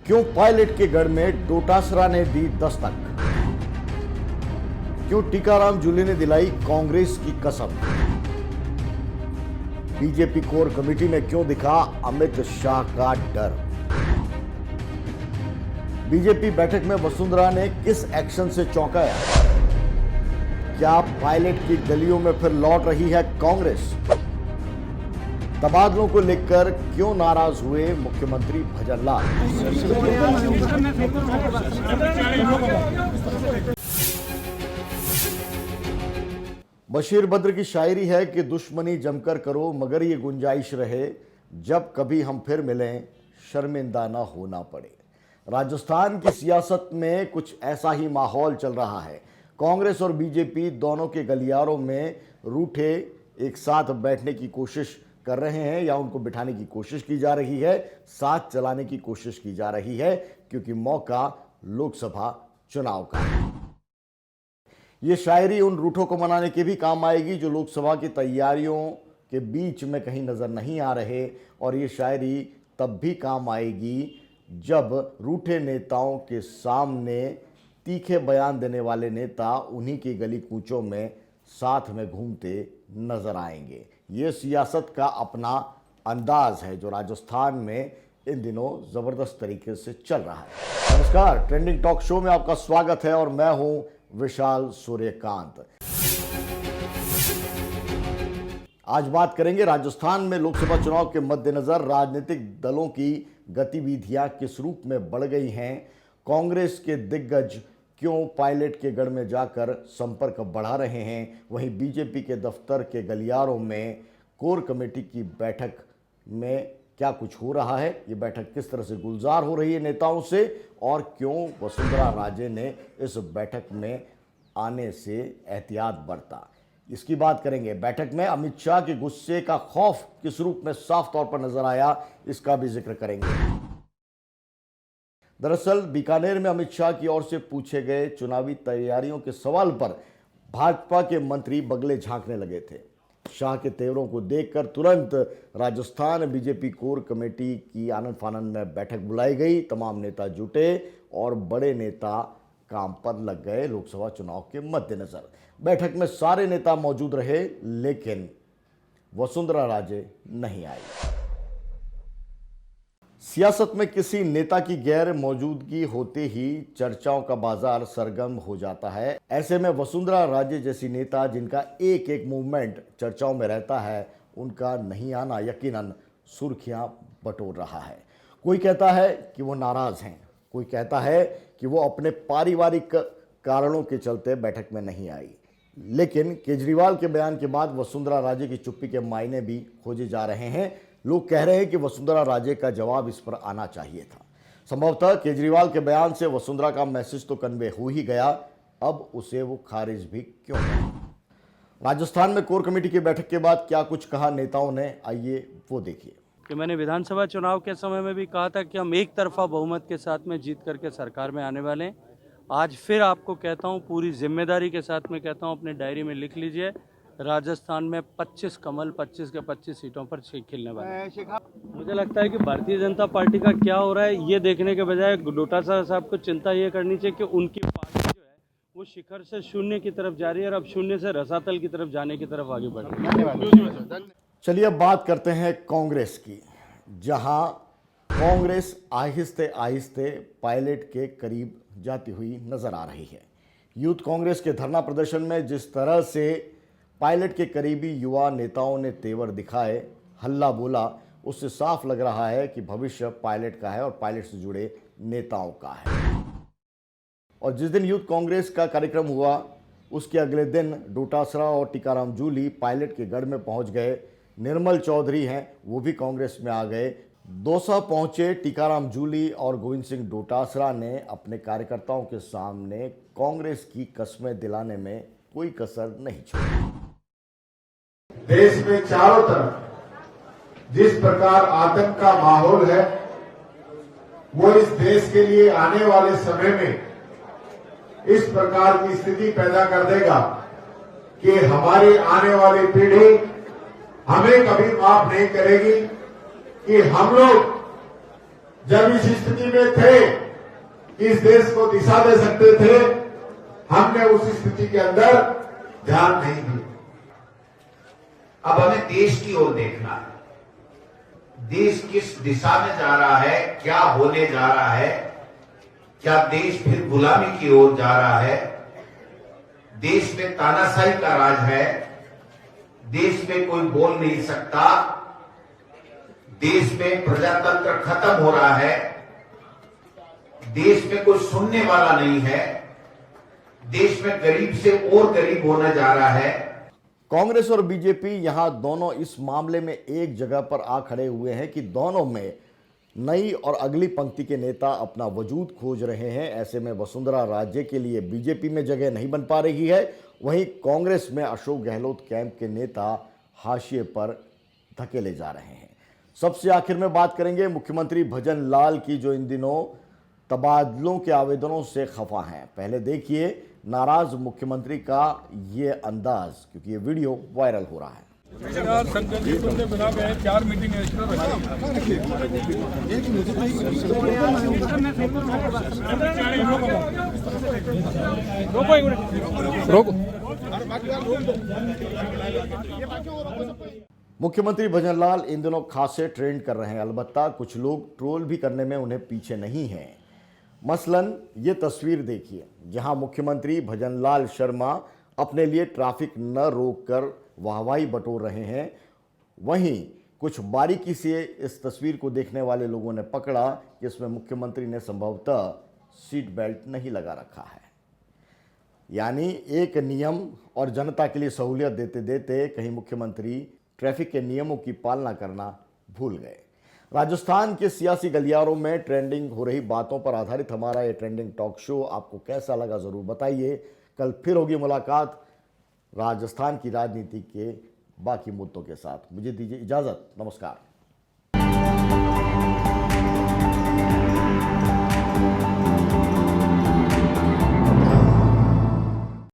क्यों पायलट के गढ़ में डोटासरा ने दी दस्तक? क्यों टीकाराम जूली ने दिलाई कांग्रेस की कसम? बीजेपी कोर कमेटी में क्यों दिखा अमित शाह का डर? बीजेपी बैठक में वसुंधरा ने किस एक्शन से चौंकाया? क्या पायलट की गलियों में फिर लौट रही है कांग्रेस? तबादलों को लेकर क्यों नाराज हुए मुख्यमंत्री भजनलाल? बशीर बद्र की शायरी है कि दुश्मनी जमकर करो मगर ये गुंजाइश रहे जब कभी हम फिर मिलें शर्मिंदा ना होना पड़े। राजस्थान की सियासत में कुछ ऐसा ही माहौल चल रहा है। कांग्रेस और बीजेपी दोनों के गलियारों में रूठे एक साथ बैठने की कोशिश कर रहे हैं या उनको बिठाने की कोशिश की जा रही है, साथ चलाने की कोशिश की जा रही है, क्योंकि मौका लोकसभा चुनाव का है। ये शायरी उन रूठों को मनाने के भी काम आएगी जो लोकसभा की तैयारियों के बीच में कहीं नजर नहीं आ रहे, और ये शायरी तब भी काम आएगी जब रूठे नेताओं के सामने तीखे बयान देने वाले नेता उन्हीं की गली कूचों में साथ में घूमते नजर आएंगे। ये सियासत का अपना अंदाज है जो राजस्थान में इन दिनों जबरदस्त तरीके से चल रहा है। नमस्कार, ट्रेंडिंग टॉक शो में आपका स्वागत है और मैं हूं विशाल सूर्यकांत। आज बात करेंगे राजस्थान में लोकसभा चुनाव के मद्देनजर राजनीतिक दलों की गतिविधियां किस रूप में बढ़ गई हैं, कांग्रेस के दिग्गज क्यों पायलट के गढ़ में जाकर संपर्क बढ़ा रहे हैं, वहीं बीजेपी के दफ्तर के गलियारों में कोर कमेटी की बैठक में क्या कुछ हो रहा है, ये बैठक किस तरह से गुलजार हो रही है नेताओं से, और क्यों वसुंधरा राजे ने इस बैठक में आने से एहतियात बरता, इसकी बात करेंगे। बैठक में अमित शाह के गुस्से का खौफ किस रूप में साफ तौर पर नजर आया, इसका भी जिक्र करेंगे। दरअसल बीकानेर में अमित शाह की ओर से पूछे गए चुनावी तैयारियों के सवाल पर भाजपा के मंत्री बगले झांकने लगे थे। शाह के तेवरों को देखकर तुरंत राजस्थान बीजेपी कोर कमेटी की आनन फानन में बैठक बुलाई गई। तमाम नेता जुटे और बड़े नेता काम पर लग गए। लोकसभा चुनाव के मद्देनजर बैठक में सारे नेता मौजूद रहे, लेकिन वसुंधरा राजे नहीं आई। सियासत में किसी नेता की गैर मौजूदगी होते ही चर्चाओं का बाजार सरगर्म हो जाता है। ऐसे में वसुंधरा राजे जैसी नेता जिनका एक एक मूवमेंट चर्चाओं में रहता है, उनका नहीं आना यकीनन सुर्खियां बटोर रहा है। कोई कहता है कि वो नाराज हैं, कोई कहता है कि वो अपने पारिवारिक कारणों के चलते बैठक में नहीं आई। लेकिन केजरीवाल के बयान के बाद वसुंधरा राजे की चुप्पी के मायने भी खोजे जा रहे हैं। लोग कह रहे हैं कि वसुंधरा राजे का जवाब इस पर आना चाहिए था। संभवतः केजरीवाल के बयान से वसुंधरा का मैसेज तो कन्वे हो ही गया, अब उसे वो खारिज भी क्यों करें। राजस्थान में कोर कमेटी की बैठक के बाद क्या कुछ कहा नेताओं ने, आइए वो देखिए। कि मैंने विधानसभा चुनाव के समय में भी कहा था कि हम एक तरफा बहुमत के साथ में जीत करके सरकार में आने वाले हैं। आज फिर आपको कहता हूं, पूरी जिम्मेदारी के साथ में कहता हूं, अपने डायरी में लिख लीजिए, राजस्थान में 25 कमल 25 के 25 सीटों पर खेलने वाले हैं। मुझे लगता है कि भारतीय जनता पार्टी का क्या हो रहा है ये देखने के बजाय डोटासरा साहब को चिंता ये करनी चाहिए कि उनकी पार्टी जो है वो शिखर से शून्य की तरफ जा रही है और अब शून्य से रसातल की तरफ जाने की तरफ आगे बढ़ रही है। चलिए अब बात करते हैं कांग्रेस की, जहां कांग्रेस आहिस्ते आहिस्ते पायलट के करीब जाती हुई नजर आ रही है। यूथ कांग्रेस के धरना प्रदर्शन में जिस तरह से पायलट के करीबी युवा नेताओं ने तेवर दिखाए, हल्ला बोला, उससे साफ लग रहा है कि भविष्य पायलट का है और पायलट से जुड़े नेताओं का है। और जिस दिन यूथ कांग्रेस का कार्यक्रम हुआ उसके अगले दिन डोटासरा और टीकाराम जूली पायलट के गढ़ में पहुंच गए। निर्मल चौधरी हैं, वो भी कांग्रेस में आ गए। दौसा पहुंचे टीकाराम जूली और गोविंद सिंह डोटासरा ने अपने कार्यकर्ताओं के सामने कांग्रेस की कस्में दिलाने में कोई कसर नहीं छोड़ी। देश में चारों तरफ जिस प्रकार आतंक का माहौल है, वो इस देश के लिए आने वाले समय में इस प्रकार की स्थिति पैदा कर देगा कि हमारी आने वाली पीढ़ी हमें कभी माफ नहीं करेगी कि हम लोग जब इस स्थिति में थे, इस देश को दिशा दे सकते थे, हमने उस स्थिति के अंदर ध्यान नहीं दिया। अब हमें देश की ओर देखना है। देश किस दिशा में जा रहा है, क्या होने जा रहा है, क्या देश फिर गुलामी की ओर जा रहा है, देश में तानाशाही का राज है, देश में कोई बोल नहीं सकता, देश में प्रजातंत्र खत्म हो रहा है, देश में कोई सुनने वाला नहीं है, देश में गरीब से और गरीब होने जा रहा है। कांग्रेस और बीजेपी यहां दोनों इस मामले में एक जगह पर आ खड़े हुए हैं कि दोनों में नई और अगली पंक्ति के नेता अपना वजूद खोज रहे हैं। ऐसे में वसुंधरा राजे के लिए बीजेपी में जगह नहीं बन पा रही है, वहीं कांग्रेस में अशोक गहलोत कैंप के नेता हाशिए पर धकेले जा रहे हैं। सबसे आखिर में बात करेंगे मुख्यमंत्री भजन लाल की, जो इन दिनों तबादलों के आवेदनों से खफा हैं। पहले देखिए नाराज मुख्यमंत्री का ये अंदाज, क्योंकि ये वीडियो वायरल हो रहा है। संगठितों के बिना पे 4 मीटिंग एक्स्ट्रा मुख्यमंत्री भजनलाल इन दिनों खासे ट्रेंड कर रहे हैं। अलबत्ता कुछ लोग ट्रोल भी करने में उन्हें पीछे नहीं हैं। मसलन ये तस्वीर देखिए, जहां मुख्यमंत्री भजनलाल शर्मा अपने लिए ट्रैफिक न रोककर वाहवाही बटोर रहे हैं। वहीं कुछ बारीकी से इस तस्वीर को देखने वाले लोगों ने पकड़ा कि इसमें मुख्यमंत्री ने संभवतः सीट बेल्ट नहीं लगा रखा है। यानी एक नियम और जनता के लिए सहूलियत देते देते कहीं मुख्यमंत्री ट्रैफिक के नियमों की पालना करना भूल गए। राजस्थान के सियासी गलियारों में ट्रेंडिंग हो रही बातों पर आधारित हमारा ये ट्रेंडिंग टॉक शो आपको कैसा लगा ज़रूर बताइए। कल फिर होगी मुलाकात राजस्थान की राजनीति के बाकी मुद्दों के साथ। मुझे दीजिए इजाज़त, नमस्कार।